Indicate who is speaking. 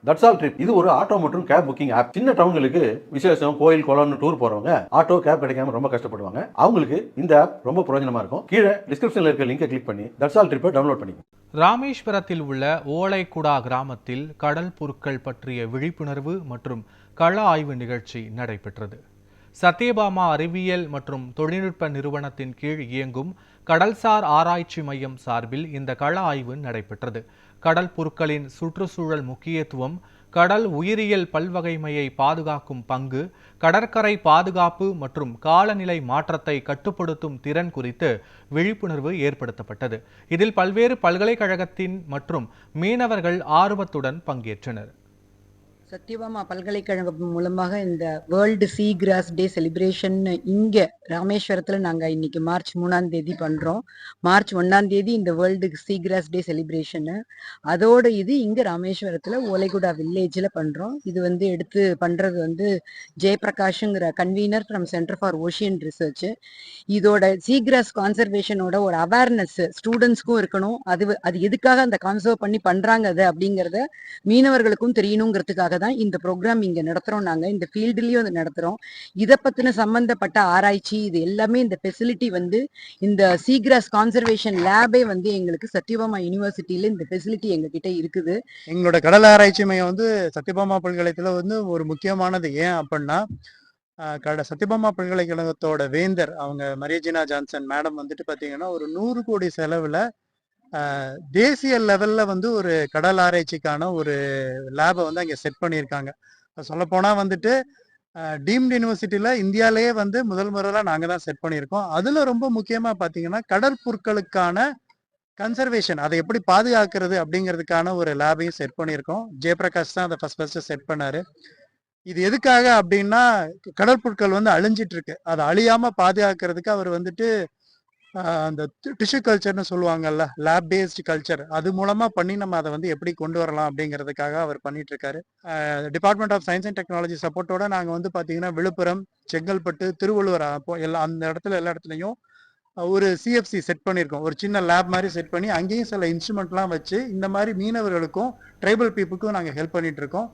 Speaker 1: That's all trip இது ஒரு auto மற்றும் கேப் புக்கிங் ஆப். சின்ன டவுன்களுக்கு விசேஷம், கோயில், குளம்னு டூர் போறவங்க ஆட்டோ, கேப் கிடைக்காம ரொம்ப கஷ்டப்படுவாங்க. அவங்களுக்கு இந்த ஆப் ரொம்ப பிரயோஜனமா இருக்கும். கீழே டிஸ்கிரிப்ஷன்ல இருக்க லிங்கை கிளிக் பண்ணி தட்ஸ் ஆல் ட்ரிப்பை டவுன்லோட் பண்ணிக்கோங்க.
Speaker 2: ராமேஸ்வரத்தில் உள்ள ஓலைக்குடா கிராமத்தில் கடல் புற்கள் பற்றிய விழிப்புணர்வு மற்றும் கள ஆய்வு நிகழ்ச்சி நடைபெற்றது. சத்யபாமா அறிவியல் மற்றும் தொழில்நுட்ப நிறுவனத்தின் கீழ் இயங்கும் கடல்சார் ஆராய்ச்சி மையம் சார்பில் இந்த கள ஆய்வு நடைபெற்றது. கடல் புற்களின் சுற்றுச்சூழல் முக்கியத்துவம், கடல் உயிரியல் பல்வகைமையை பாதுகாக்கும் பங்கு, கடற்கரை பாதுகாப்பு மற்றும் காலநிலை மாற்றத்தை கட்டுப்படுத்தும் திறன் குறித்து விழிப்புணர்வு ஏற்படுத்தப்பட்டது. இதில் பல்வேறு பல்கலைக்கழகத்தின் மற்றும் மீனவர்கள் ஆர்வத்துடன் பங்கேற்றனர்.
Speaker 3: சத்யபாமா பல்கலைக்கழகம் மூலமாக இந்த வேர்ல்டு சீ கிராஸ் டே செலிப்ரேஷன் இங்கே ராமேஸ்வரத்தில் நாங்கள் இன்னைக்கு மார்ச் 3ஆம் தேதி பண்ணுறோம். மார்ச் 1ஆம் தேதி இந்த வேர்ல்டு சீ கிராஸ் டே செலிப்ரேஷனு. அதோட இது இங்கே ராமேஸ்வரத்தில் ஓலைகுடா வில்லேஜில் பண்ணுறோம். இது எடுத்து பண்ணுறது ஜெயபிரகாஷுங்கிற convener from centre for ocean research. இதோட சீ கிராஸ் கான்சர்வேஷனோட ஒரு அவேர்னஸ் ஸ்டூடெண்ட்ஸ்க்கும் இருக்கணும். அது எதுக்காக அந்த கான்சர்வ் பண்ணி பண்ணுறாங்க அது அப்படிங்கிறத மீனவர்களுக்கும் தெரியணுங்கிறதுக்காக தான் இந்த ப்ரோக்ராம் இங்க நடத்துறோம். நாங்க இந்த ஃபீல்டுலயும் அதை நடத்துறோம். இதை பத்தின சம்பந்தப்பட்ட ஆராய்ச்சி இது எல்லாமே இந்த ஃபெசிலிட்டி இந்த சீகிராஸ் கான்சர்வேஷன் லேபே எங்களுக்கு சத்யபாமா யூனிவர்சிட்டியில இந்த ஃபெசிலிட்டி எங்க கிட்ட இருக்குது.
Speaker 4: எங்களோட கடல் ஆராய்ச்சி மையம் சத்யபாமா பல்கலைக்கழகத்துல ஒரு முக்கியமானது. ஏன் அப்படின்னா சத்யபாமா பல்கலைக்கழகத்தோட வேந்தர் அவங்க மரியஜினா ஜான்சன் மேடம் பாத்தீங்கன்னா ஒரு 100 கோடி செலவுல தேசிய லெவல்ல ஒரு கடல் ஆராய்ச்சிக்கான ஒரு லேபை அங்க செட் பண்ணியிருக்காங்க. சொல்ல போனா டீம்டு யூனிவர்சிட்டியில இந்தியாலேயே முதல் முறையில நாங்க தான் செட் பண்ணியிருக்கோம். அதுல ரொம்ப முக்கியமா பாத்தீங்கன்னா கடல் புற்களுக்கான கன்சர்வேஷன், அதை எப்படி பாதுகாக்கிறது அப்படிங்கிறதுக்கான ஒரு லேபையும் செட் பண்ணியிருக்கோம். ஜெயபிரகாஷ் தான் அதை ஃபர்ஸ்ட் செட் பண்ணாரு. இது எதுக்காக அப்படின்னா கடற்புற்கள் அழிஞ்சிட்டு இருக்கு, அதை அழியாம பாதுகாக்கிறதுக்கு அவர் அந்த டிஷ்யூ கல்ச்சர்னு சொல்லுவாங்கல்ல, லேப் பேஸ்டு கல்ச்சர், அது மூலமா பண்ணி நம்ம அதை எப்படி கொண்டு வரலாம் அப்படிங்கிறதுக்காக அவர் பண்ணிட்டு இருக்காரு. Department of science and technology சப்போர்ட்டோட நாங்கள் பாத்தீங்கன்னா விழுப்புரம், செங்கல்பட்டு, திருவள்ளுவர் அந்த எல்லா இடத்துலையும் ஒரு சிஎஃப்சி செட் பண்ணியிருக்கோம். ஒரு சின்ன லேப் மாதிரி செட் பண்ணி அங்கேயும் சில இன்ஸ்ட்ருமெண்ட்லாம் வச்சு இந்த மாதிரி மீனவர்களுக்கும் ட்ரைபல் பீப்புளுக்கும் நாங்கள் ஹெல்ப் பண்ணிட்டு இருக்கோம்.